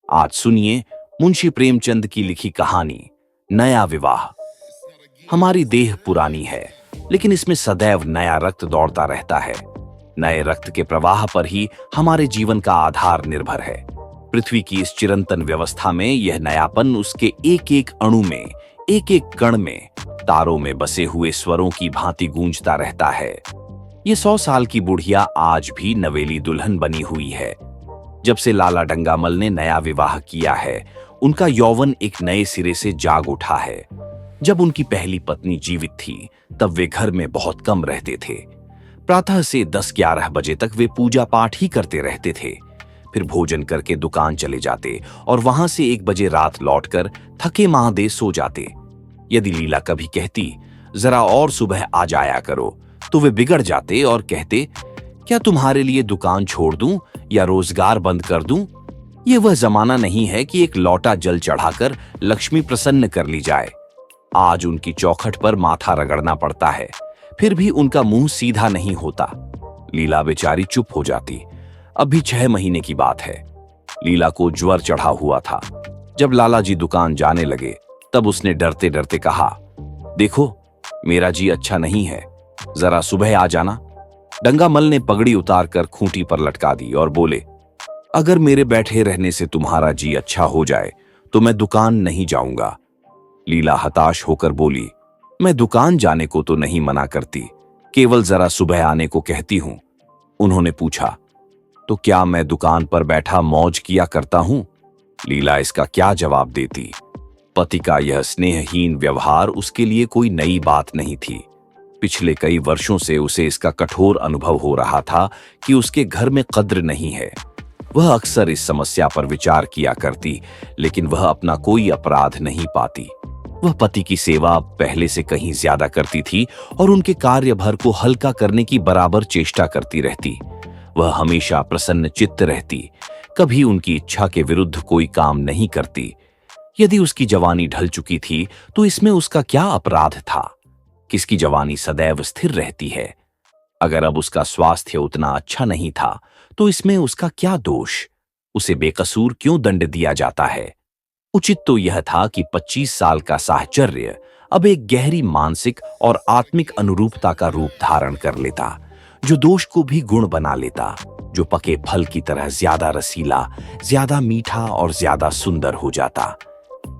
आज सुनिए मुंशी प्रेमचंद की लिखी कहानी नया विवाह। हमारी देह पुरानी है, लेकिन इसमें सदैव नया रक्त दौड़ता रहता है। नए रक्त के प्रवाह पर ही हमारे जीवन का आधार निर्भर है। पृथ्वी की इस चिरंतन व्यवस्था में यह नयापन उसके एक एक अणु में, एक एक कण में, तारों में बसे हुए स्वरों की भांति गूंजता रहता है। ये 100 साल की बुढ़िया आज भी नवेली दुल्हन बनी हुई है। जब से लाला डंगामल ने नया विवाह किया है, उनका यौवन एक नए सिरे से जाग उठा है। जब उनकी पहली पत्नी जीवित थी, तब वे घर में बहुत कम रहते थे। प्रातः से 10-11 बजे तक वे पूजा पाठ ही करते रहते थे। फिर भोजन करके दुकान चले जाते और वहां से 1 बजे रात लौटकर थके मांदे सो जाते। यदि लीला कभी कहती, जरा और सुबह आ जाया करो, तो वे बिगड़ जाते और कहते, क्या तुम्हारे लिए दुकान छोड़ दूं या रोजगार बंद कर दूं? यह वह जमाना नहीं है कि एक लौटा जल चढ़ाकर लक्ष्मी प्रसन्न कर ली जाए। आज उनकी चौखट पर माथा रगड़ना पड़ता है, फिर भी उनका मुंह सीधा नहीं होता। लीला बेचारी चुप हो जाती। अभी 6 महीने की बात है। लीला को ज्वर चढ़ा हुआ था। जब लाला जी दुकान जाने लगे, तब उसने डरते डरते कहा, देखो मेरा जी अच्छा नहीं है, जरा सुबह आ जाना। डंगामल ने पगड़ी उतारकर खूंटी पर लटका दी और बोले, अगर मेरे बैठे रहने से तुम्हारा जी अच्छा हो जाए तो मैं दुकान नहीं जाऊंगा। लीला हताश होकर बोली, मैं दुकान जाने को तो नहीं मना करती, केवल जरा सुबह आने को कहती हूं। उन्होंने पूछा, तो क्या मैं दुकान पर बैठा मौज किया करता हूं? लीला इसका क्या जवाब देती? पति का यह स्नेहहीन व्यवहार उसके लिए कोई नई बात नहीं थी। पिछले कई वर्षों से उसे इसका कठोर अनुभव हो रहा था कि उसके घर में कद्र नहीं है। वह अक्सर इस समस्या पर विचार किया करती, लेकिन वह अपना कोई अपराध नहीं पाती। वह पति की सेवा पहले से कहीं ज्यादा करती थी और उनके कार्यभार को हल्का करने की बराबर चेष्टा करती रहती। वह हमेशा प्रसन्न चित्त रहती, कभी उनकी इच्छा के विरुद्ध कोई काम नहीं करती। यदि उसकी जवानी ढल चुकी थी, तो इसमें उसका क्या अपराध था? किसकी जवानी सदैव स्थिर रहती है? अगर अब उसका स्वास्थ्य उतना अच्छा नहीं था, तो इसमें उसका क्या दोष? उसे बेकसूर क्यों दंड दिया जाता है? उचित तो यह था कि 25 साल का साहचर्य अब एक गहरी मानसिक और आत्मिक अनुरूपता का रूप धारण कर लेता, जो दोष को भी गुण बना लेता, जो पके फल की तरह ज्यादा रसीला, ज्यादा मीठा और ज्यादा सुंदर हो जाता।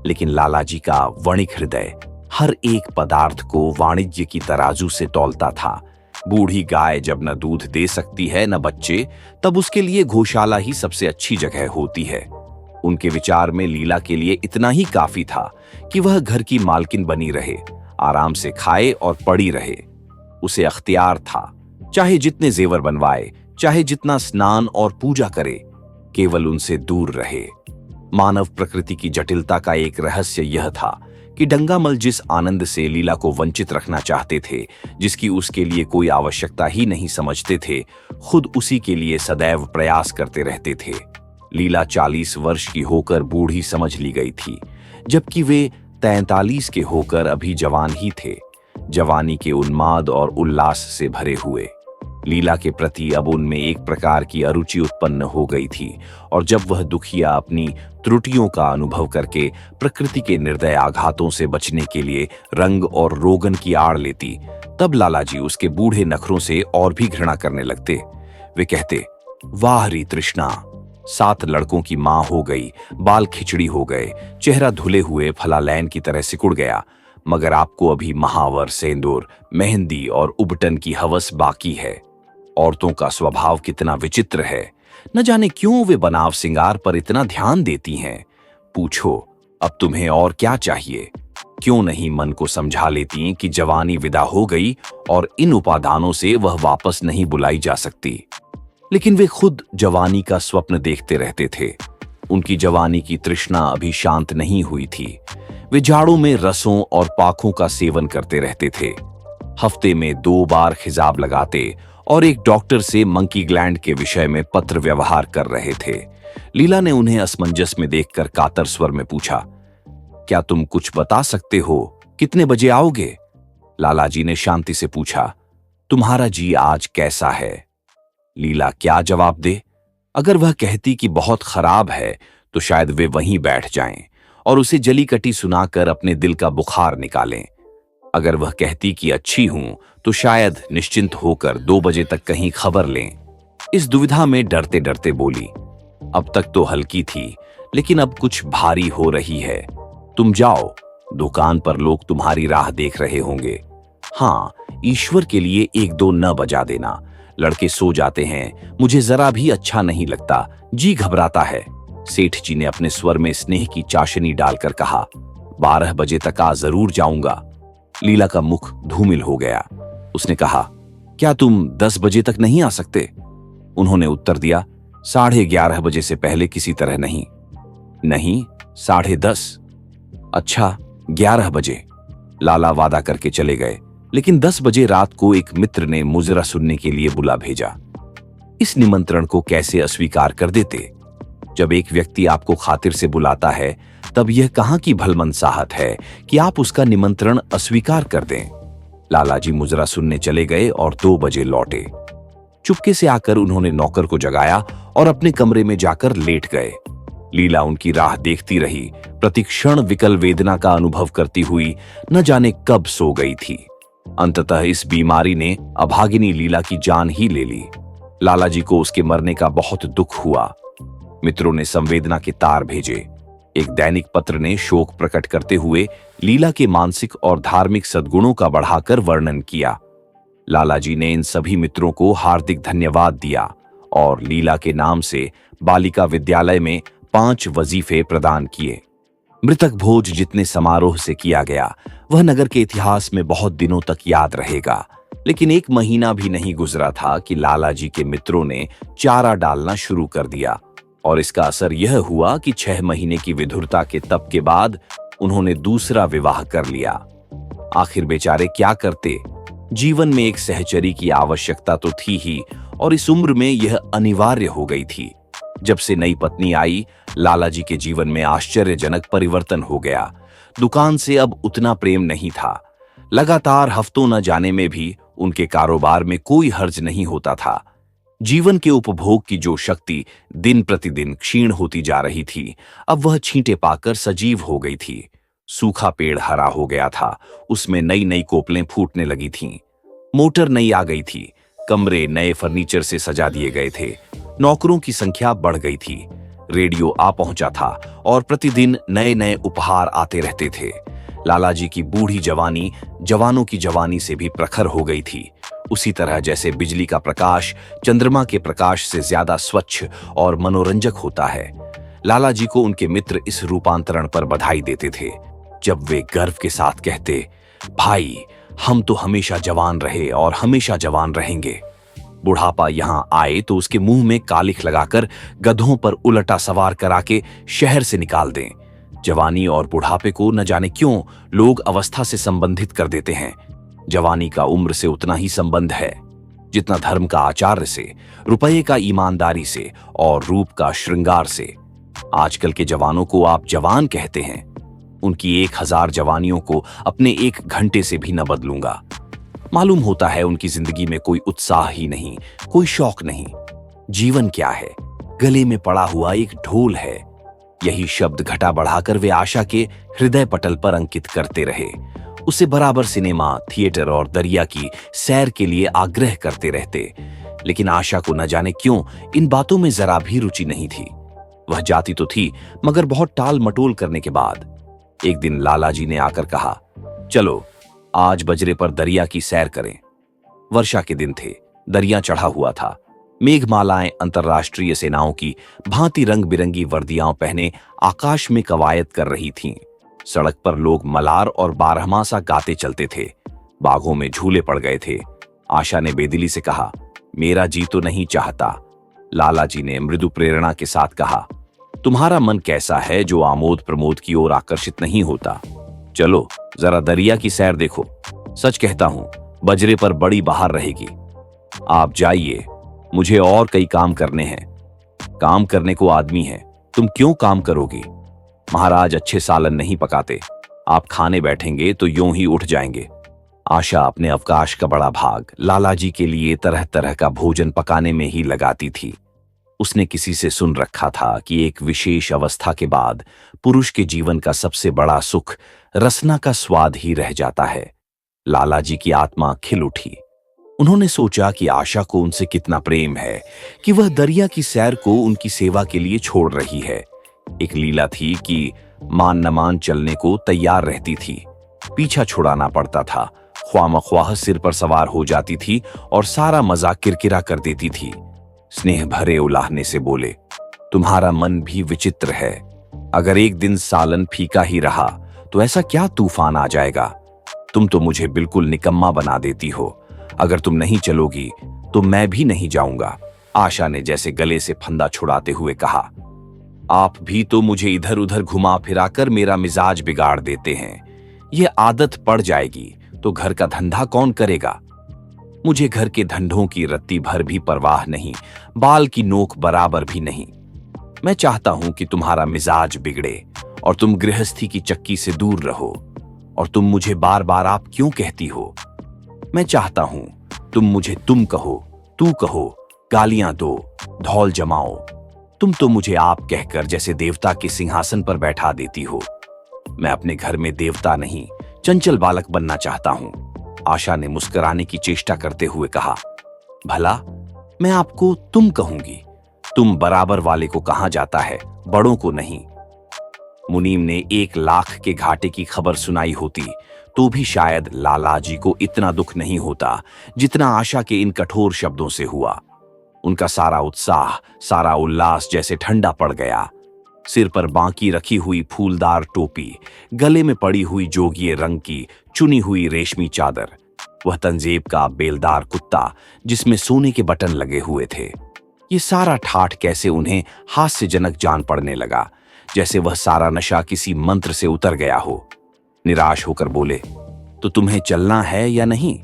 लेकिन लालाजी का वणिक हृदय हर एक पदार्थ को वाणिज्य की तराजू से तौलता था। बूढ़ी गाय जब न दूध दे सकती है न बच्चे, तब उसके लिए गौशाला ही सबसे अच्छी जगह होती है। उनके विचार में लीला के लिए इतना ही काफी था कि वह घर की मालकिन बनी रहे, आराम से खाए और पड़ी रहे। उसे अख्तियार था, चाहे जितने जेवर बनवाए, चाहे जितना स्नान और पूजा करे, केवल उनसे दूर रहे। मानव प्रकृति की जटिलता का एक रहस्य यह था कि डंगामल जिस आनंद से लीला को वंचित रखना चाहते थे, जिसकी उसके लिए कोई आवश्यकता ही नहीं समझते थे, खुद उसी के लिए सदैव प्रयास करते रहते थे। लीला 40 वर्ष की होकर बूढ़ी समझ ली गई थी, जबकि वे 43 के होकर अभी जवान ही थे, जवानी के उन्माद और उल्लास से भरे हुए। लीला के प्रति अब उनमें एक प्रकार की अरुचि उत्पन्न हो गई थी, और जब वह दुखिया अपनी त्रुटियों का अनुभव करके प्रकृति के निर्दय आघातों से बचने के लिए रंग और रोगन की आड़ लेती, तब लालाजी उसके बूढ़े नखरों से और भी घृणा करने लगते। वे कहते, वाह री तृष्णा, 7 लड़कों की मां हो गई, बाल खिचड़ी हो गए, चेहरा धुले हुए फलालैन की तरह सिकुड़ गया, मगर आपको अभी महावर, सेंदूर, मेहंदी और उबटन की हवस बाकी है। औरतों का स्वभाव कितना विचित्र है, न जाने क्यों वे बनाव सिंगार पर इतना ध्यान देती हैं। पूछो, अब तुम्हें और क्या चाहिए? क्यों नहीं मन को समझा लेती कि जवानी विदा हो गई और इन उपादानों से वह वापस नहीं बुलाई जा सकती? लेकिन वे खुद जवानी का स्वप्न देखते रहते थे। उनकी जवानी की तृष्णा अभी शांत नहीं हुई थी। वे जाड़ों में रसों और पाखों का सेवन करते रहते थे। हफ्ते में 2 बार खिजाब लगाते और एक डॉक्टर से मंकी ग्लैंड के विषय में पत्र व्यवहार कर रहे थे। लीला ने उन्हें असमंजस में देखकर कातर स्वर में पूछा, क्या तुम कुछ बता सकते हो? कितने बजे आओगे? लालाजी ने शांति से पूछा, तुम्हारा जी आज कैसा है? लीला क्या जवाब दे? अगर वह कहती कि बहुत खराब है, तो शायद वे वहीं बैठ जाएं और उसे जली कटी सुनाकर अपने दिल का बुखार निकालें। अगर वह कहती कि अच्छी हूं तो शायद निश्चिंत होकर 2 बजे तक कहीं खबर लें। इस दुविधा में डरते डरते बोली, अब तक तो हल्की थी, लेकिन अब कुछ भारी हो रही है। तुम जाओ, दुकान पर लोग तुम्हारी राह देख रहे होंगे। हाँ, ईश्वर के लिए 1-2 न बजा देना। लड़के सो जाते हैं, मुझे जरा भी अच्छा नहीं लगता, जी घबराता है। सेठ जी ने अपने स्वर में स्नेह की चाशनी डालकर कहा, 12 बजे तक आ जरूर जाऊंगा। लीला का मुख धूमिल हो गया। उसने कहा, क्या तुम 10 बजे तक नहीं आ सकते? उन्होंने उत्तर दिया, 11:30 बजे से पहले किसी तरह नहीं। नहीं, 10:30? अच्छा, 11 बजे। लाला वादा करके चले गए, लेकिन 10 बजे रात को एक मित्र ने मुजरा सुनने के लिए बुला भेजा। इस निमंत्रण को कैसे अस्वीकार कर देते? जब एक व्यक्ति आपको खातिर से बुलाता है, तब यह कहां की भलमनसाहत है कि आप उसका निमंत्रण अस्वीकार कर दें। लालाजी मुजरा सुनने चले गए और 2 बजे लौटे। चुपके से आकर उन्होंने नौकर को जगाया और अपने कमरे में जाकर लेट गए। लीला उनकी राह देखती रही, प्रतिक्षण विकल वेदना का अनुभव करती हुई न जाने कब सो गई थी। अंततः इस बीमारी ने अभागिनी लीला की जान ही ले ली। लालाजी को उसके मरने का बहुत दुख हुआ। मित्रों ने संवेदना के तार भेजे। एक दैनिक पत्र ने शोक प्रकट करते हुए लीला के मानसिक और धार्मिक सद्गुणों का बढ़ाकर वर्णन किया। लालाजी ने इन सभी मित्रों को हार्दिक धन्यवाद दिया और लीला के नाम से बालिका विद्यालय में 5 वजीफे प्रदान किए। मृतक भोज जितने समारोह से किया गया, वह नगर के इतिहास में बहुत दिनों तक याद रहेगा। लेकिन 1 महीना भी नहीं गुजरा था कि लालाजी के मित्रों ने चारा डालना शुरू कर दिया और इसका असर यह हुआ कि 6 महीने की विधुरता के तप के बाद उन्होंने दूसरा विवाह कर लिया। आखिर बेचारे क्या करते? जीवन में एक सहचरी की आवश्यकता तो थी ही और इस उम्र में यह अनिवार्य हो गई थी। जब से नई पत्नी आई, लालाजी के जीवन में आश्चर्यजनक परिवर्तन हो गया। दुकान से अब उतना प्रेम नहीं था। लगातार हफ्तों न जाने में भी उनके कारोबार में कोई हर्ज नहीं होता था। जीवन के उपभोग की जो शक्ति दिन प्रतिदिन क्षीण होती जा रही थी, अब वह छींटे पाकर सजीव हो गई थी। सूखा पेड़ हरा हो गया था, उसमें नई नई कोपलें फूटने लगी थीं। मोटर नई आ गई थी, कमरे नए फर्नीचर से सजा दिए गए थे, नौकरों की संख्या बढ़ गई थी, रेडियो आ पहुंचा था और प्रतिदिन नए नए उपहार आते रहते थे। लालाजी की बूढ़ी जवानी जवानों की जवानी से भी प्रखर हो गई थी, उसी तरह जैसे बिजली का प्रकाश चंद्रमा के प्रकाश से ज्यादा स्वच्छ और मनोरंजक होता है। लालाजी को उनके मित्र इस रूपांतरण पर बधाई देते थे। जब वे गर्व के साथ कहते, भाई हम तो हमेशा जवान रहे और हमेशा जवान रहेंगे। बुढ़ापा यहां आए तो उसके मुंह में कालिख लगाकर गधों पर उलटा सवार करा के शहर से निकाल दें। जवानी और बुढ़ापे को न जाने क्यों लोग अवस्था से संबंधित कर देते हैं। जवानी का उम्र से उतना ही संबंध है जितना धर्म का आचार्य से, रुपये का ईमानदारी से और रूप का श्रृंगार से। आजकल के जवानों को आप जवान कहते हैं, उनकी 1000 जवानियों को अपने 1 घंटे से भी न बदलूंगा। मालूम होता है उनकी जिंदगी में कोई उत्साह ही नहीं, कोई शौक नहीं। जीवन क्या है? गले में पड़ा हुआ एक ढोल है। यही शब्द घटा बढ़ाकर वे आशा के हृदय पटल पर अंकित करते रहे। उसे बराबर सिनेमा, थिएटर और दरिया की सैर के लिए आग्रह करते रहते, लेकिन आशा को न जाने क्यों इन बातों में जरा भी रुचि नहीं थी। वह जाती तो थी, मगर बहुत टाल मटोल करने के बाद एक दिन लालाजी ने आकर कहा, चलो आज बजरे पर दरिया की सैर करें। वर्षा के दिन थे, दरिया चढ़ा हुआ था। मेघमालाएं अंतर्राष्ट्रीय सेनाओं की भांति रंग बिरंगी वर्दियां पहने आकाश में कवायद कर रही थीं। सड़क पर लोग मलार और बारहमासा गाते चलते थे। बागों में झूले पड़ गए थे। आशा ने बेदिली से कहा, मेरा जी तो नहीं चाहता। लालाजी ने मृदु प्रेरणा के साथ कहा, तुम्हारा मन कैसा है जो आमोद प्रमोद की ओर आकर्षित नहीं होता? चलो जरा दरिया की सैर देखो। सच कहता हूं, बजरे पर बड़ी बहार रहेगी। आप जाइए, मुझे और कई काम करने हैं। काम करने को आदमी है, तुम क्यों काम करोगी? महाराज अच्छे सालन नहीं पकाते, आप खाने बैठेंगे तो यूं ही उठ जाएंगे। आशा अपने अवकाश का बड़ा भाग लालाजी के लिए तरह तरह का भोजन पकाने में ही लगाती थी। उसने किसी से सुन रखा था कि एक विशेष अवस्था के बाद पुरुष के जीवन का सबसे बड़ा सुख रसना का स्वाद ही रह जाता है। लाला जी की आत्मा खिल उठी। उन्होंने सोचा कि आशा को उनसे कितना प्रेम है कि वह दरिया की सैर को उनकी सेवा के लिए छोड़ रही है। एक लीला थी कि मान न मान चलने को तैयार रहती थी, पीछा छुड़ाना पड़ता था, ख्वामख्वाह सिर पर सवार हो जाती थी और सारा मजाक किरकिरा कर देती थी। स्नेह भरे उलाहने से बोले, तुम्हारा मन भी विचित्र है। अगर एक दिन सालन फीका ही रहा तो ऐसा क्या तूफान आ जाएगा। तुम तो मुझे बिल्कुल निकम्मा बना देती हो। अगर तुम नहीं चलोगी तो मैं भी नहीं जाऊंगा। आशा ने जैसे गले से फंदा छुड़ाते हुए कहा, आप भी तो मुझे इधर उधर घुमा फिराकर मेरा मिजाज बिगाड़ देते हैं। ये आदत पड़ जाएगी तो घर का धंधा कौन करेगा। मुझे घर के धंधों की रत्ती भर भी परवाह नहीं, बाल की नोक बराबर भी नहीं। मैं चाहता हूं कि तुम्हारा मिजाज बिगड़े और तुम गृहस्थी की चक्की से दूर रहो। और तुम मुझे बार बार आप क्यों कहती हो। मैं चाहता हूं तुम मुझे तुम कहो, तू कहो, गालियां दो, धौल जमाओ। तुम तो मुझे आप कहकर जैसे देवता के सिंहासन पर बैठा देती हो। मैं अपने घर में देवता नहीं, चंचल बालक बनना चाहता हूं। आशा ने मुस्कुराने की चेष्टा करते हुए कहा, भला मैं आपको तुम कहूंगी। तुम बराबर वाले को कहा जाता है, बड़ों को नहीं। मुनीम ने 1 लाख के घाटे की खबर सुनाई होती तो भी शायद लाला जी को इतना दुख नहीं होता जितना आशा के इन कठोर शब्दों से हुआ। उनका सारा उत्साह, सारा उल्लास जैसे ठंडा पड़ गया। सिर पर बांकी रखी हुई फूलदार टोपी, गले में पड़ी हुई जोगिए रंग की चुनी हुई रेशमी चादर, वह तंजेब का बेलदार कुत्ता जिसमें सोने के बटन लगे हुए थे, ये सारा ठाठ कैसे उन्हें हास्यजनक जान पड़ने लगा, जैसे वह सारा नशा किसी मंत्र से उतर गया हो। निराश होकर बोले, तो तुम्हें चलना है या नहीं।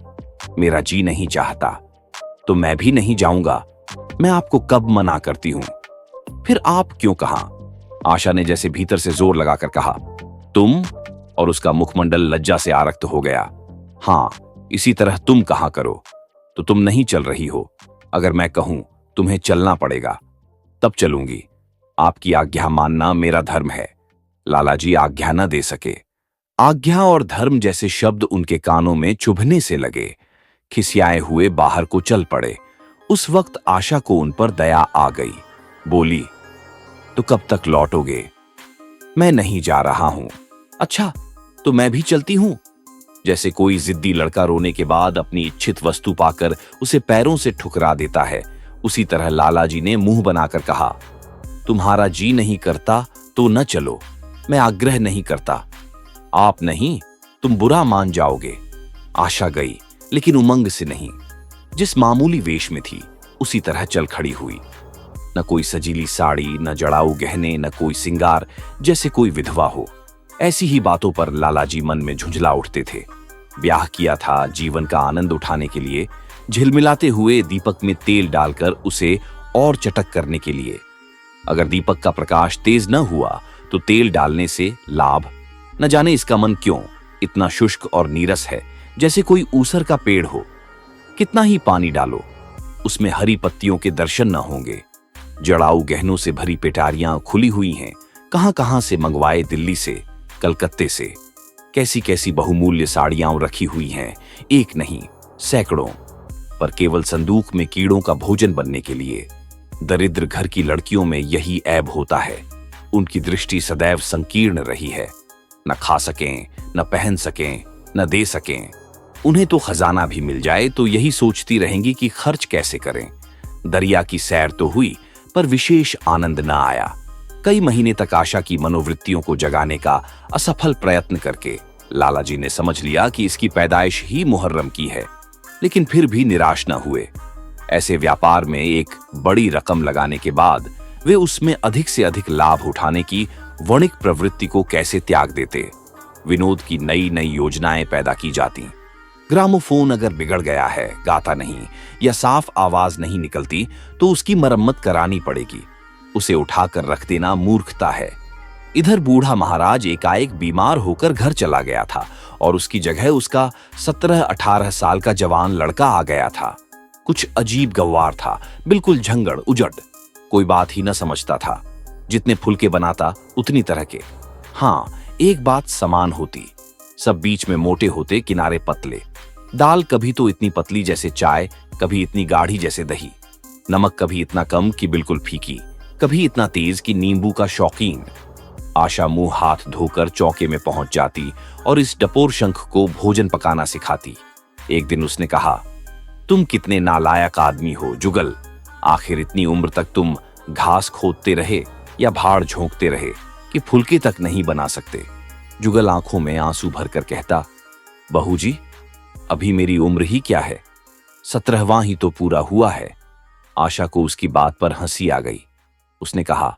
मेरा जी नहीं चाहता तो मैं भी नहीं जाऊंगा। मैं आपको कब मना करती हूं। फिर आप क्यों कहा। आशा ने जैसे भीतर से जोर लगाकर कहा, तुम, और उसका मुखमंडल लज्जा से आरक्त हो गया। हां, इसी तरह तुम कहा करो। तो तुम नहीं चल रही हो। अगर मैं कहूं तुम्हें चलना पड़ेगा तब चलूंगी। आपकी आज्ञा मानना मेरा धर्म है। लाला जी आज्ञा न दे सके। आज्ञा और धर्म जैसे शब्द उनके कानों में चुभने से लगे। खिसियाए हुए बाहर को चल पड़े। उस वक्त आशा को उन पर दया आ गई। बोली, तो कब तक लौटोगे। मैं नहीं जा रहा हूं। अच्छा, तो मैं भी चलती हूं। जैसे कोई जिद्दी लड़का रोने के बाद अपनी इच्छित वस्तु पाकर उसे पैरों से ठुकरा देता है, उसी तरह लाला जी ने मुंह बनाकर कहा, तुम्हारा जी नहीं करता तो न चलो। मैं आग्रह नहीं करता। आप नहीं, तुम बुरा मान जाओगे। आशा गई, लेकिन उमंग से नहीं। जिस मामूली वेश में थी उसी तरह चल खड़ी हुई। न कोई सजीली साड़ी, न जड़ाऊ गहने, न कोई सिंगार, जैसे कोई विधवा हो। ऐसी ही बातों पर लाला जी मन में झुंझला उठते थे। ब्याह किया था जीवन का आनंद उठाने के लिए, झिलमिलाते हुए दीपक में तेल डालकर उसे और चटक करने के लिए। अगर दीपक का प्रकाश तेज न हुआ तो तेल डालने से लाभ। न जाने इसका मन क्यों इतना शुष्क और नीरस है, जैसे कोई ऊसर का पेड़ हो। कितना ही पानी डालो, उसमें हरी पत्तियों के दर्शन न होंगे। जड़ाऊ गहनों से भरी पेटारियां खुली हुई हैं, कहां कहां से मंगवाए, दिल्ली से, कलकत्ते से। कैसी कैसी बहुमूल्य साड़ियां रखी हुई हैं, एक नहीं सैकड़ों, पर केवल संदूक में कीड़ों का भोजन बनने के लिए। दरिद्र घर की लड़कियों में यही ऐब होता है। उनकी दृष्टि सदैव संकीर्ण रही है। न खा सकें, न पहन सकें, न दे सकें। उन्हें तो खजाना भी मिल जाए तो यही सोचती रहेंगी कि खर्च कैसे करें। दरिया की सैर तो हुई, पर विशेष आनंद न आया। कई महीने तक आशा की मनोवृत्तियों को जगाने का असफल प्रयत्न करके लाला जी ने समझ लिया कि इसकी पैदाइश ही मुहर्रम की है, लेकिन फिर भी निराश न हुए। ऐसे व्यापार में एक बड़ी रकम लगाने के बाद वे उसमें अधिक से अधिक लाभ उठाने की वणिक प्रवृत्ति को कैसे त्याग देते। विनोद की नई नई योजनाएं पैदा की जाती। ग्रामोफोन अगर बिगड़ गया है, गाता नहीं या साफ आवाज नहीं निकलती, तो उसकी मरम्मत करानी पड़ेगी। उसे उठाकर रख देना मूर्खता है। इधर बूढ़ा महाराज एकाएक बीमार होकर घर चला गया था और उसकी जगह उसका 17-18 साल का जवान लड़का आ गया था। कुछ अजीब गंवार था, बिल्कुल झंगड़ उजड़। कोई बात ही न समझता था। जितने फुलके बनाता उतनी तरह के। हाँ, एक बात समान होती, सब बीच में मोटे होते, किनारे पतले। दाल कभी तो इतनी पतली जैसे चाय, कभी इतनी गाढ़ी जैसे दही। नमक कभी इतना कम कि बिल्कुल फीकी, कभी इतना तेज कि नींबू का शौकीन। आशा मुंह हाथ धोकर चौके में पहुंच जाती और इस डपोर शंख को भोजन पकाना सिखाती। एक दिन उसने कहा, तुम कितने नालायक आदमी हो जुगल। आखिर इतनी उम्र तक तुम घास खोदते रहे या भाड़ झोंकते रहे कि फुलके तक नहीं बना सकते। जुगल आंखों में आंसू भरकर कहता, बहू जी, अभी मेरी उम्र ही क्या है, 17वां ही तो पूरा हुआ है। आशा को उसकी बात पर हंसी आ गई। उसने कहा,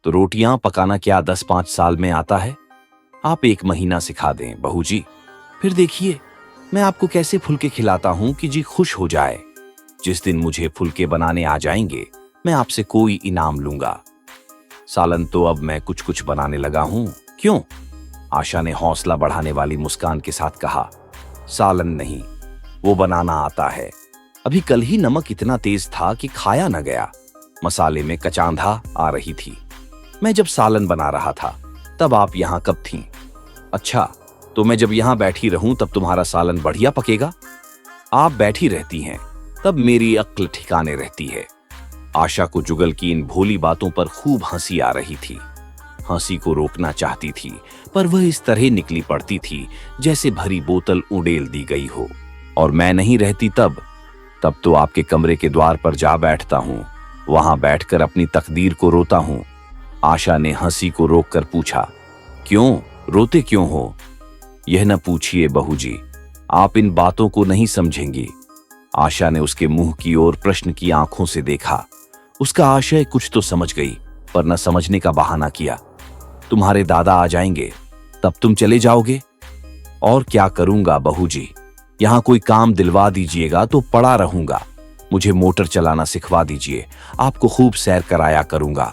तो रोटियां पकाना क्या 10-5 साल में आता है? आप 1 महीना सिखा दें बहू जी, फिर देखिए मैं आपको कैसे फुलके खिलाता हूं कि जी खुश हो जाए। जिस दिन मुझे फुलके बनाने आ जाएंगे, मैं आपसे कोई इनाम लूंगा। सालन तो अब मैं कुछ कुछ बनाने लगा हूं। क्यों? आशा ने हौसला बढ़ाने वाली मुस्कान के साथ कहा, सालन नहीं, वो बनाना आता है। अभी कल ही नमक इतना तेज था कि खाया न गया। मसाले में कचांधा आ रही थी। मैं जब सालन बना रहा था तब आप यहां कब थीं? अच्छा, तो मैं जब यहां बैठी रहूं तब तुम्हारा सालन बढ़िया पकेगा? आप बैठी रहती हैं तब मेरी अक्ल ठिकाने रहती है। आशा को जुगल की इन भोली बातों पर खूब हंसी आ रही थी। हंसी को रोकना चाहती थी, पर वह इस तरह निकली पड़ती थी जैसे भरी बोतल उड़ेल दी गई हो। और मैं नहीं रहती तब तो आपके कमरे के द्वार पर जा बैठता हूं, वहां बैठकर अपनी तकदीर को रोता हूं। आशा ने हंसी को रोककर पूछा, क्यों रोते क्यों हो? यह न पूछिए बहू जी, आप इन बातों को नहीं समझेंगी। आशा ने उसके मुंह की ओर प्रश्न की आंखों से देखा। उसका आशय कुछ तो समझ गई, पर न समझने का बहाना किया। तुम्हारे दादा आ जाएंगे तब तुम चले जाओगे? और क्या करूंगा बहू जी, यहां कोई काम दिलवा दीजिएगा तो पड़ा रहूंगा। मुझे मोटर चलाना सिखवा दीजिए, आपको खूब सैर कराया करूंगा।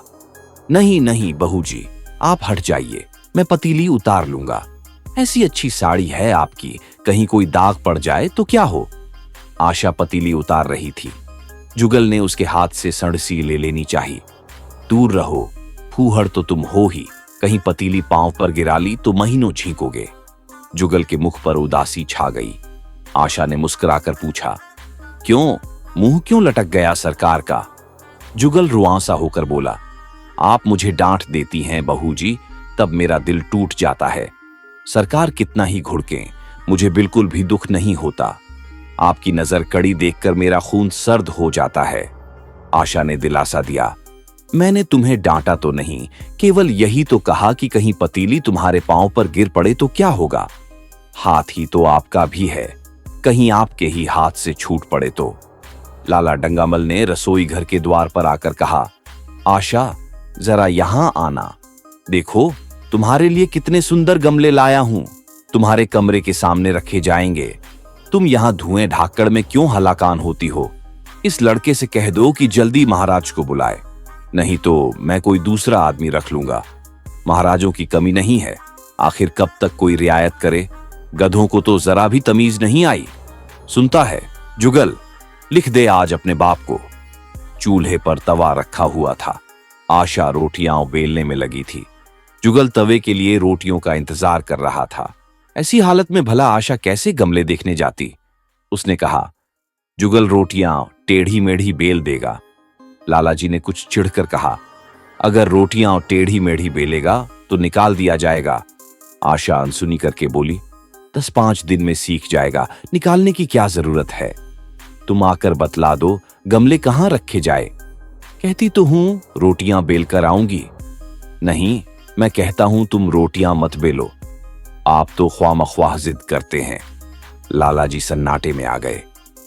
नहीं नहीं बहू जी, आप हट जाइए, मैं पतीली उतार लूंगा। ऐसी अच्छी साड़ी है आपकी, कहीं कोई दाग पड़ जाए तो क्या हो? आशा पतीली उतार रही थी। जुगल ने उसके हाथ से सड़सी ले लेनी चाहिए। दूर रहो, फूहड़ तो तुम हो ही, कहीं पतीली पांव पर गिरा ली तो महीनों झींकोगे। जुगल के मुख पर उदासी छा गई। आशा ने मुस्कुराकर पूछा, क्यों, मुंह क्यों लटक गया सरकार का? जुगल रुआंसा होकर बोला, आप मुझे डांट देती हैं बहू जी, तब मेरा दिल टूट जाता है। सरकार कितना ही घुड़के, मुझे बिल्कुल भी दुख नहीं होता। आपकी नजर कड़ी देखकर मेरा खून सर्द हो जाता है। आशा ने दिलासा दिया, मैंने तुम्हें डांटा तो नहीं, केवल यही तो कहा कि कहीं पतीली तुम्हारे पांव पर गिर पड़े तो क्या होगा। हाथ ही तो आपका भी है, कहीं आपके ही हाथ से छूट पड़े तो। लाला डंगामल ने रसोई घर के द्वार पर आकर कहा, आशा जरा यहां आना, देखो तुम्हारे लिए कितने सुंदर गमले लाया हूं, तुम्हारे कमरे के सामने रखे जाएंगे। तुम यहां धुएं ढाकड़ में क्यों हलाकान होती हो? इस लड़के से कह दो कि जल्दी महाराज को बुलाए, नहीं तो मैं कोई दूसरा आदमी रख लूंगा। महाराजों की कमी नहीं है, आखिर कब तक कोई रियायत करे? गधों को तो जरा भी तमीज नहीं आई। सुनता है जुगल, लिख दे आज अपने बाप को। चूल्हे पर तवा रखा हुआ था। आशा रोटियां बेलने में लगी थी। जुगल तवे के लिए रोटियों का इंतजार कर रहा था। ऐसी हालत में भला आशा कैसे गमले देखने जाती? उसने कहा, जुगल रोटियां टेढ़ी मेढ़ी बेल देगा। लाला जी ने कुछ चिढ़कर कहा, अगर रोटियां टेढ़ी मेढ़ी बेलेगा तो निकाल दिया जाएगा। आशा अनसुनी करके बोली, 10-5 दिन में सीख जाएगा, निकालने की क्या जरूरत है? तुम आकर बतला दो गमले कहां रखे जाए। कहती तो हूं रोटियां बेल कर आऊंगी। नहीं, मैं कहता हूं तुम रोटियां मत बेलो, आप तो ख्वामख्वाह जिद करते हैं। लाला जी सन्नाटे में आ गए।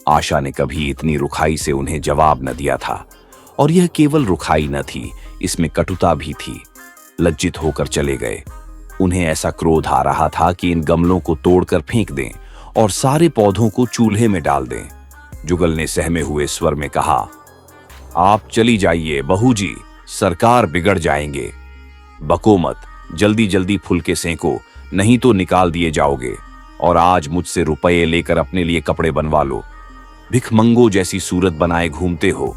आशा ने कभी इतनी रुखाई से उन्हें जवाब न दिया था, और यह केवल रुखाई न थी, इसमें कटुता भी थी। लज्जित होकर चले गए। उन्हें ऐसा क्रोध आ रहा था कि इन गमलों को तोड़कर फेंक दें और सारे पौधों को चूल्हे में डाल दें। जुगल ने सहमे हुए स्वर में कहा, आप चली जाइए बहू जी, सरकार बिगड़ जाएंगे। बको मत, जल्दी जल्दी फुलके सेंको, नहीं तो निकाल दिए जाओगे। और आज मुझसे रुपये लेकर अपने लिए कपड़े बनवा लो। भिखमंगो जैसी सूरत बनाए घूमते हो।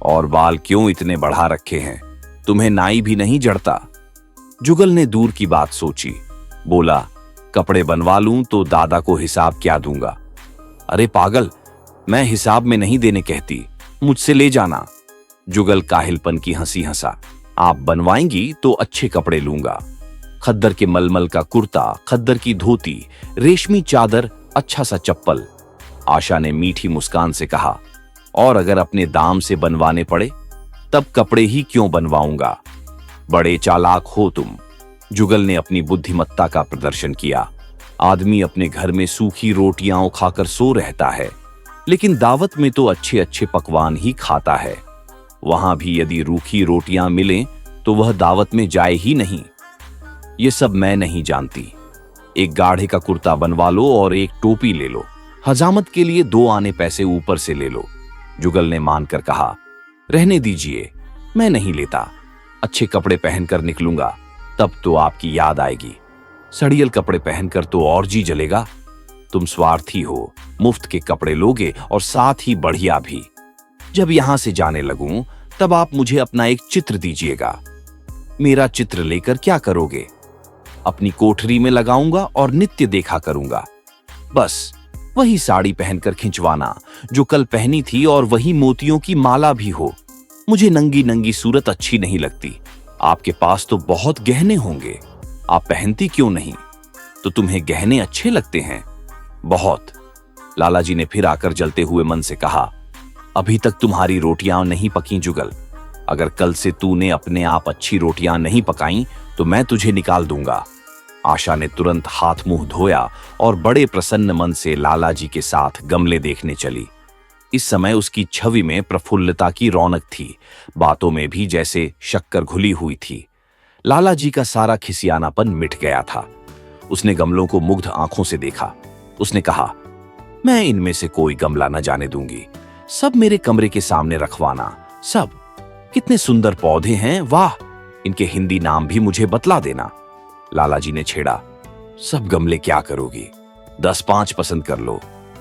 और बाल क्यों इतने बढ़ा रखे हैं? तुम्हें नाई भी नहीं जड़ता? जुगल ने दूर की बात सोची, बोला, कपड़े बनवा लूं तो दादा को हिसाब क्या दूंगा? अरे पागल, मैं हिसाब में नहीं देने कहती, मुझसे ले जाना। जुगल काहिलपन की हंसी हंसा, आप बनवाएंगी तो अच्छे कपड़े लूंगा। खद्दर के मलमल का कुर्ता, खद्दर की धोती, रेशमी चादर, अच्छा सा चप्पल। आशा ने मीठी मुस्कान से कहा, और अगर अपने दाम से बनवाने पड़े तब कपड़े ही क्यों बनवाऊंगा? बड़े चालाक हो तुम। जुगल ने अपनी बुद्धिमत्ता का प्रदर्शन किया। आदमी अपने घर में सूखी रोटियां खाकर सो रहता है, लेकिन दावत में तो अच्छे अच्छे पकवान ही खाता है। वहां भी यदि रूखी रोटियां मिलें तो वह दावत में जाए ही नहीं। ये सब मैं नहीं जानती। एक गाढ़े का कुर्ता बनवा लो और एक टोपी ले लो। हजामत के लिए 2 आने पैसे ऊपर से ले लो। जुगल ने मानकर कहा, रहने दीजिए, मैं नहीं लेता। अच्छे कपड़े पहनकर निकलूंगा, तब तो आपकी याद आएगी। सड़ियल कपड़े पहनकर तो और जी जलेगा। तुम स्वार्थी हो, मुफ्त के कपड़े लोगे और साथ ही बढ़िया भी। जब यहां से जाने लगूं तब आप मुझे अपना एक चित्र दीजिएगा। मेरा चित्र लेकर क्या करोगे? अपनी कोठरी में लगाऊंगा और नित्य देखा करूंगा। बस वही साड़ी पहनकर खिंचवाना जो कल पहनी थी, और वही मोतियों की माला भी हो। मुझे नंगी नंगी सूरत अच्छी नहीं लगती। आपके पास तो बहुत गहने होंगे, आप पहनती क्यों नहीं? तो तुम्हें गहने अच्छे लगते हैं? बहुत। लालाजी ने फिर आकर जलते हुए मन से कहा, अभी तक तुम्हारी रोटियां नहीं पकी जुगल। अगर कल से तूने अपने आप अच्छी रोटियां नहीं पकाई तो मैं तुझे निकाल दूंगा। आशा ने तुरंत हाथ मुंह धोया और बड़े प्रसन्न मन से लालाजी के साथ गमले देखने चली। इस समय उसकी छवि में प्रफुल्लता की रौनक थी, बातों में भी जैसे शक्कर घुली हुई थी। लालाजी का सारा खिसियानापन मिट गया था। उसने गमलों को मुग्ध आंखों से देखा। उसने कहा, मैं इनमें से कोई गमला न जाने दूंगी, सब मेरे कमरे के सामने रखवाना। सब कितने सुंदर पौधे हैं, वाह! इनके हिंदी नाम भी मुझे बतला देना। लालाजी ने छेड़ा, सब गमले क्या करोगी? 10-5 पसंद कर लो,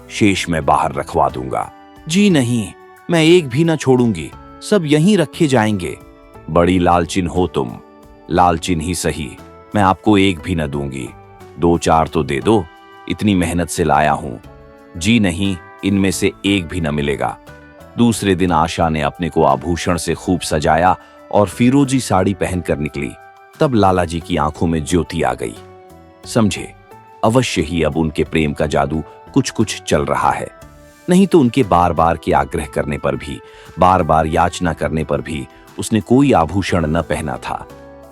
शेष मैं बाहर रखवा दूंगा। जी नहीं, मैं एक भी ना छोड़ूंगी, सब यहीं रखे जाएंगे। बड़ी लालचिन हो तुम। लालचिन ही सही, मैं आपको एक भी न दूंगी। 2-4 तो दे दो, इतनी मेहनत से लाया हूं। जी नहीं, इनमें से एक भी न मिलेगा। दूसरे दिन आशा ने अपने को आभूषण से खूब सजाया और फिरोजी साड़ी पहनकर निकली। तब लालाजी की आंखों में ज्योति आ गई। समझे, अवश्य ही अब उनके प्रेम का जादू कुछ कुछ चल रहा है। नहीं तो उनके बार बार के आग्रह करने पर भी, बार बार याचना करने पर भी उसने कोई आभूषण न पहना था।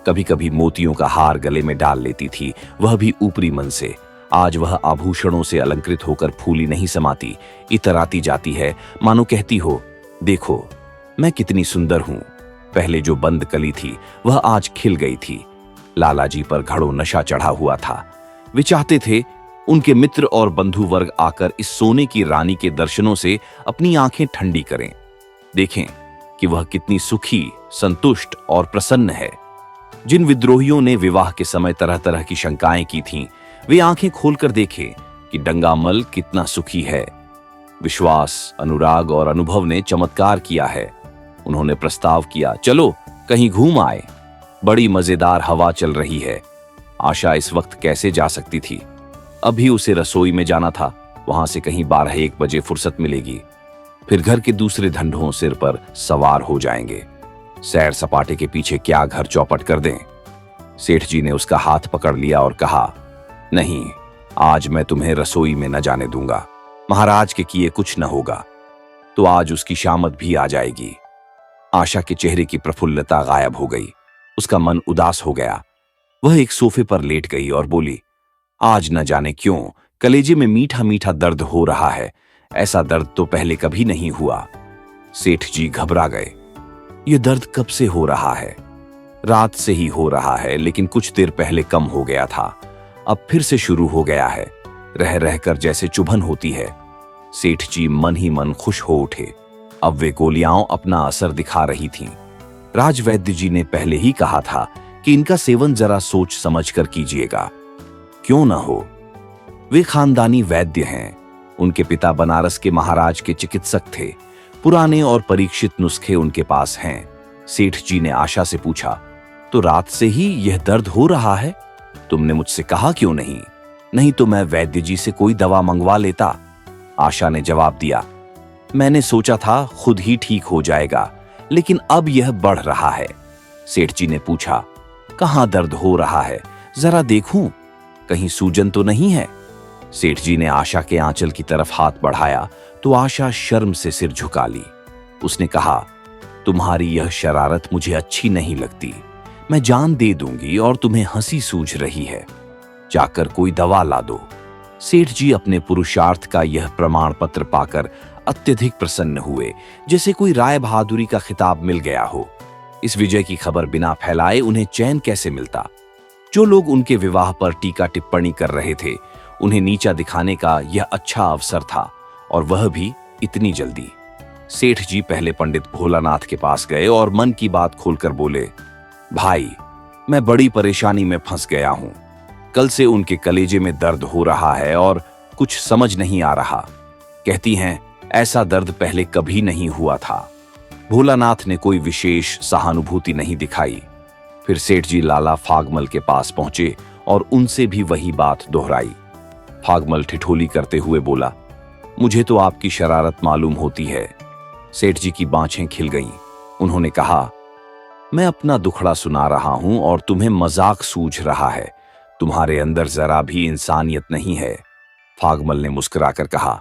कभी कभी मोतियों का हार गले में डाल लेती थी, वह भी ऊपरी मन से। आज वह आभूषणों से अलंकृत होकर फूली नहीं समाती, इतराती जाती है, मानो कहती हो, देखो मैं कितनी सुंदर हूं। पहले जो बंद कली थी वह आज खिल गई थी। लालाजी पर घड़ों नशा चढ़ा हुआ था। वे चाहते थे उनके मित्र और बंधु वर्ग आकर इस सोने की रानी के दर्शनों से अपनी आंखें ठंडी करें, देखें कि वह कितनी सुखी, संतुष्ट और प्रसन्न है। जिन विद्रोहियों ने विवाह के समय तरह तरह की शंकाएं की थीं, वे आंखें खोलकर देखें कि डंगामल कितना सुखी है। विश्वास, अनुराग और अनुभव ने चमत्कार किया है। उन्होंने प्रस्ताव किया, चलो कहीं घूम आए। बड़ी मजेदार हवा चल रही है। आशा इस वक्त कैसे जा सकती थी? अभी उसे रसोई में जाना था, वहां से कहीं 12-1 बजे फुर्सत मिलेगी। फिर घर के दूसरे धंधों सिर पर सवार हो जाएंगे। सैर सपाटे के पीछे क्या घर चौपट कर दें। सेठ जी ने उसका हाथ पकड़ लिया और कहा, नहीं, आज मैं तुम्हें रसोई में न जाने दूंगा। महाराज के किए कुछ न होगा। तो आज उसकी शामत भी आ जाएगी। आशा के चेहरे की प्रफुल्लता गायब हो गई। उसका मन उदास हो गया। वह एक सोफे पर लेट गई और बोली, आज न जाने क्यों कलेजे में मीठा मीठा दर्द हो रहा है। ऐसा दर्द तो पहले कभी नहीं हुआ। सेठ जी घबरा गए। ये दर्द कब से हो रहा है? रात से ही हो रहा है, लेकिन कुछ देर पहले कम हो गया था, अब फिर से शुरू हो गया है। रह रहकर जैसे चुभन होती है। सेठ जी मन ही मन खुश हो उठे। अब वे गोलियां अपना असर दिखा रही थीं। राजवैद्य जी ने पहले ही कहा था कि इनका सेवन जरा सोच समझ कर कीजिएगा। क्यों न हो, वे खानदानी वैद्य हैं। उनके पिता बनारस के महाराज के चिकित्सक थे। पुराने और परीक्षित नुस्खे उनके पास हैं। सेठ जी ने आशा से पूछा, तो रात से ही यह दर्द हो रहा है? तुमने मुझसे कहा क्यों नहीं? नहीं तो मैं वैद्य जी से कोई दवा मंगवा लेता। आशा ने जवाब दिया, मैंने सोचा था खुद ही ठीक हो जाएगा, लेकिन अब यह बढ़ रहा है। सेठ जी ने पूछा, कहाँ दर्द हो रहा है, जरा देखूं, कहीं सूजन तो नहीं है? सेठ जी ने आशा के आंचल की तरफ हाथ बढ़ाया तो आशा शर्म से सिर झुका ली। उसने कहा, तुम्हारी यह शरारत मुझे अच्छी नहीं लगती। मैं जान दे दूंगी और तुम्हें हंसी सूझ रही है। जाकर कोई दवा ला दो। सेठ जी अपने पुरुषार्थ का यह प्रमाण पत्र पाकर अत्यधिक प्रसन्न हुए, जैसे कोई राय बहादुरी का खिताब मिल गया हो। इस विजय की खबर बिना फैलाए उन्हें चैन कैसे मिलता? जो लोग उनके विवाह पर टीका टिप्पणी कर रहे थे, उन्हें नीचा दिखाने का यह अच्छा अवसर था, और वह भी इतनी जल्दी। सेठ जी पहले पंडित भोलानाथ के पास गए और मन की बात खोलकर बोले, भाई, मैं बड़ी परेशानी में फंस गया हूं। कल से उनके कलेजे में दर्द हो रहा है और कुछ समझ नहीं आ रहा। कहती हैं ऐसा दर्द पहले कभी नहीं हुआ था। भोलानाथ ने कोई विशेष सहानुभूति नहीं दिखाई। फिर सेठ जी लाला फागमल के पास पहुंचे और उनसे भी वही बात दोहराई। फागमल ठिठोली करते हुए बोला, मुझे तो आपकी शरारत मालूम होती है। सेठ जी की बाँछें खिल गईं। उन्होंने कहा, मैं अपना दुखड़ा सुना रहा हूं और तुम्हें मजाक सूझ रहा है। तुम्हारे अंदर जरा भी इंसानियत नहीं है। फागमल ने मुस्कुराकर कहा,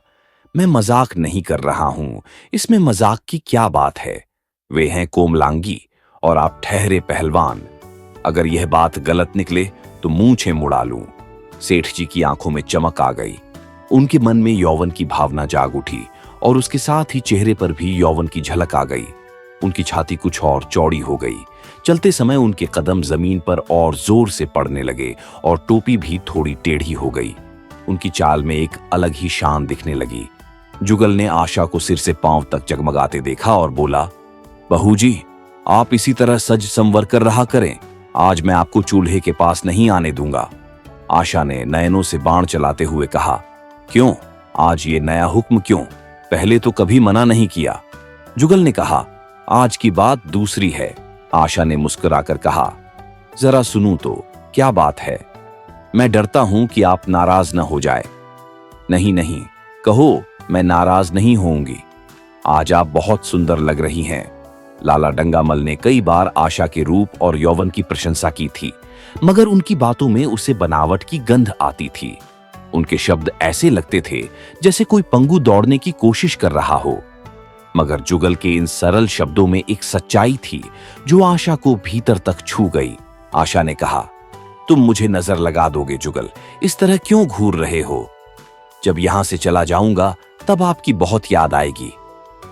मैं मजाक नहीं कर रहा हूं, इसमें मजाक की क्या बात है? वे हैं कोमलांगी और आप ठहरे पहलवान। अगर यह बात गलत निकले तो मूंछें मुड़ा लूं। सेठ जी की आंखों में चमक आ गई। उनके मन में यौवन की भावना जाग उठी और उसके साथ ही चेहरे पर भी यौवन की झलक आ गई। उनकी छाती कुछ और चौड़ी हो गई। चलते समय उनके कदम जमीन पर और जोर से पड़ने लगे और टोपी भी थोड़ी टेढ़ी हो गई। उनकी चाल में एक अलग ही शान दिखने लगी। जुगल ने आशा को सिर से पांव तक जगमगाते देखा और बोला, बहू जी, आप इसी तरह सज संवर कर रहा करें। आज मैं आपको चूल्हे के पास नहीं आने दूंगा। आशा ने नयनों से बाण चलाते हुए कहा, क्यों, आज ये नया हुक्म क्यों? पहले तो कभी मना नहीं किया। जुगल ने कहा, आज की बात दूसरी है। आशा ने मुस्कुराकर कहा, जरा सुनूं तो, क्या बात है? मैं डरता हूं कि आप नाराज न हो जाए। नहीं नहीं, कहो, मैं नाराज नहीं होऊंगी। आज आप बहुत सुंदर लग रही हैं। लाला डंगामल ने कई बार आशा के रूप और यौवन की प्रशंसा की थी, मगर उनकी बातों में उसे बनावट की गंध आती थी। उनके शब्द ऐसे लगते थे जैसे कोई पंगु दौड़ने की कोशिश कर रहा हो। मगर जुगल के इन सरल शब्दों में एक सच्चाई थी जो आशा को भीतर तक छू गई। आशा ने कहा, तुम मुझे नजर लगा दोगे जुगल, इस तरह क्यों घूर रहे हो? जब यहां से चला जाऊंगा तब आपकी बहुत याद आएगी।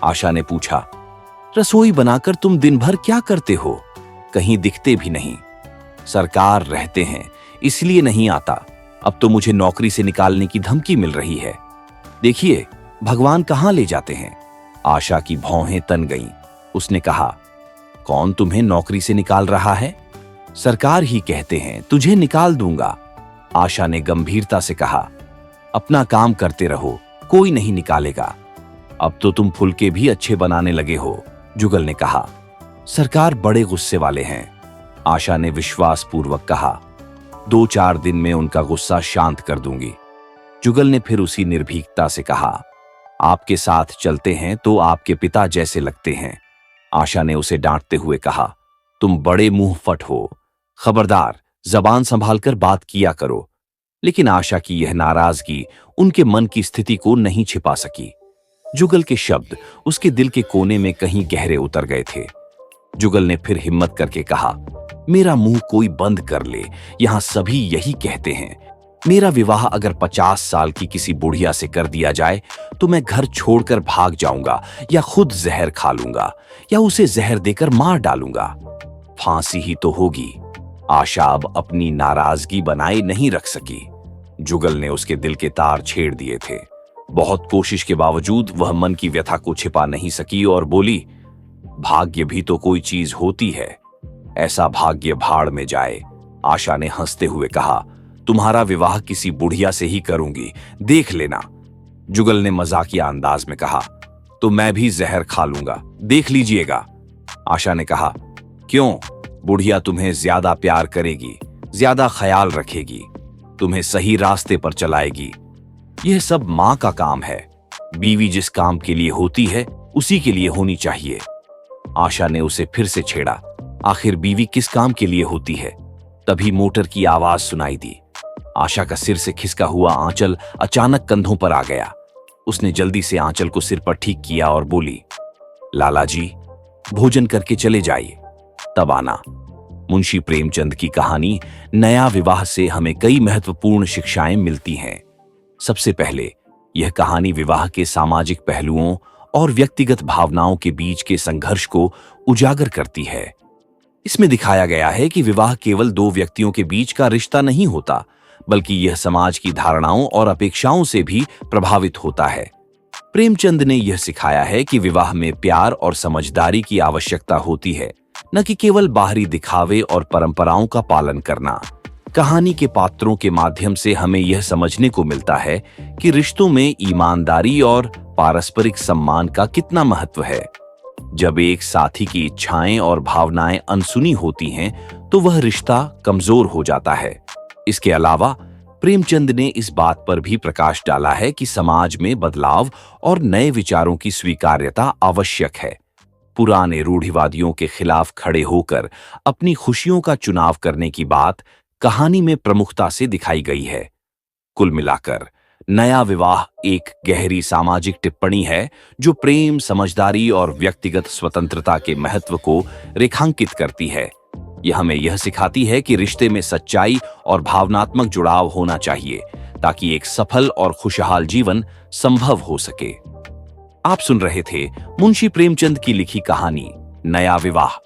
आशा ने पूछा, रसोई बनाकर तुम दिन भर क्या करते हो? कहीं दिखते भी नहीं। सरकार रहते हैं इसलिए नहीं आता। अब तो मुझे नौकरी से निकालने की धमकी मिल रही है। देखिए भगवान कहां ले जाते हैं। आशा की भौहें तन गईं। उसने कहा, कौन तुम्हें नौकरी से निकाल रहा है? सरकार ही कहते हैं, तुझे निकाल दूंगा। आशा ने गंभीरता से कहा, अपना काम करते रहो, कोई नहीं निकालेगा। अब तो तुम फुलके भी अच्छे बनाने लगे हो। जुगल ने कहा, सरकार बड़े गुस्से वाले हैं। आशा ने विश्वासपूर्वक कहा, 2-4 दिन में उनका गुस्सा शांत कर दूंगी। जुगल ने फिर उसी निर्भीकता से कहा, आपके साथ चलते हैं तो आपके पिता जैसे लगते हैं। आशा ने उसे डांटते हुए कहा, तुम बड़े मुंह फट हो, खबरदार जबान संभालकर बात किया करो। लेकिन आशा की यह नाराजगी उनके मन की स्थिति को नहीं छिपा सकी। जुगल के शब्द उसके दिल के कोने में कहीं गहरे उतर गए थे। जुगल ने फिर हिम्मत करके कहा, मेरा मुंह कोई बंद कर ले, यहां सभी यही कहते हैं। मेरा विवाह अगर 50 साल की किसी बुढ़िया से कर दिया जाए तो मैं घर छोड़कर भाग जाऊंगा या खुद जहर खा लूंगा या उसे जहर देकर मार डालूंगा। फांसी ही तो होगी। आशा अब अपनी नाराजगी बनाए नहीं रख सकी। जुगल ने उसके दिल के तार छेड़ दिए थे। बहुत कोशिश के बावजूद वह मन की व्यथा को छिपा नहीं सकी और बोली, भाग्य भी तो कोई चीज होती है। ऐसा भाग्य भाड़ में जाए। आशा ने हंसते हुए कहा, तुम्हारा विवाह किसी बुढ़िया से ही करूंगी, देख लेना। जुगल ने मजाकिया अंदाज में कहा, तो मैं भी जहर खा लूंगा, देख लीजिएगा। आशा ने कहा, क्यों? बुढ़िया तुम्हें ज्यादा प्यार करेगी, ज्यादा ख्याल रखेगी, तुम्हें सही रास्ते पर चलाएगी। यह सब मां का काम है। बीवी जिस काम के लिए होती है उसी के लिए होनी चाहिए। आशा ने उसे फिर से छेड़ा, आखिर बीवी किस काम के लिए होती है? तभी मोटर की आवाज सुनाई दी। आशा का सिर से खिसका हुआ आंचल अचानक कंधों पर आ गया। उसने जल्दी से आंचल को सिर पर ठीक किया और बोली, लाला जी, भोजन करके चले जाइए, तब आना। मुंशी प्रेमचंद की कहानी नया विवाह से हमें कई महत्वपूर्ण शिक्षाएं मिलती हैं। सबसे पहले यह कहानी विवाह के सामाजिक पहलुओं और व्यक्तिगत भावनाओं के बीच के संघर्ष को उजागर करती है। इसमें दिखाया गया है कि विवाह केवल दो व्यक्तियों के बीच का रिश्ता नहीं होता, बल्कि यह समाज की धारणाओं और अपेक्षाओं से भी प्रभावित होता है। प्रेमचंद ने यह सिखाया है कि विवाह में प्यार और समझदारी की आवश्यकता होती है, न कि केवल बाहरी दिखावे और परंपराओं का पालन करना। कहानी के पात्रों के माध्यम से हमें यह समझने को मिलता है कि रिश्तों में ईमानदारी और पारस्परिक सम्मान का कितना महत्व है। जब एक साथी की इच्छाएं और भावनाएं अनसुनी होती हैं, तो वह रिश्ता कमजोर हो जाता है। इसके अलावा प्रेमचंद ने इस बात पर भी प्रकाश डाला है कि समाज में बदलाव और नए विचारों की स्वीकार्यता आवश्यक है। पुराने रूढ़िवादियों के खिलाफ खड़े होकर अपनी खुशियों का चुनाव करने की बात कहानी में प्रमुखता से दिखाई गई है। कुल मिलाकर नया विवाह एक गहरी सामाजिक टिप्पणी है जो प्रेम, समझदारी और व्यक्तिगत स्वतंत्रता के महत्व को रेखांकित करती है। यह हमें यह सिखाती है कि रिश्ते में सच्चाई और भावनात्मक जुड़ाव होना चाहिए ताकि एक सफल और खुशहाल जीवन संभव हो सके। आप सुन रहे थे मुंशी प्रेमचंद की लिखी कहानी नया विवाह।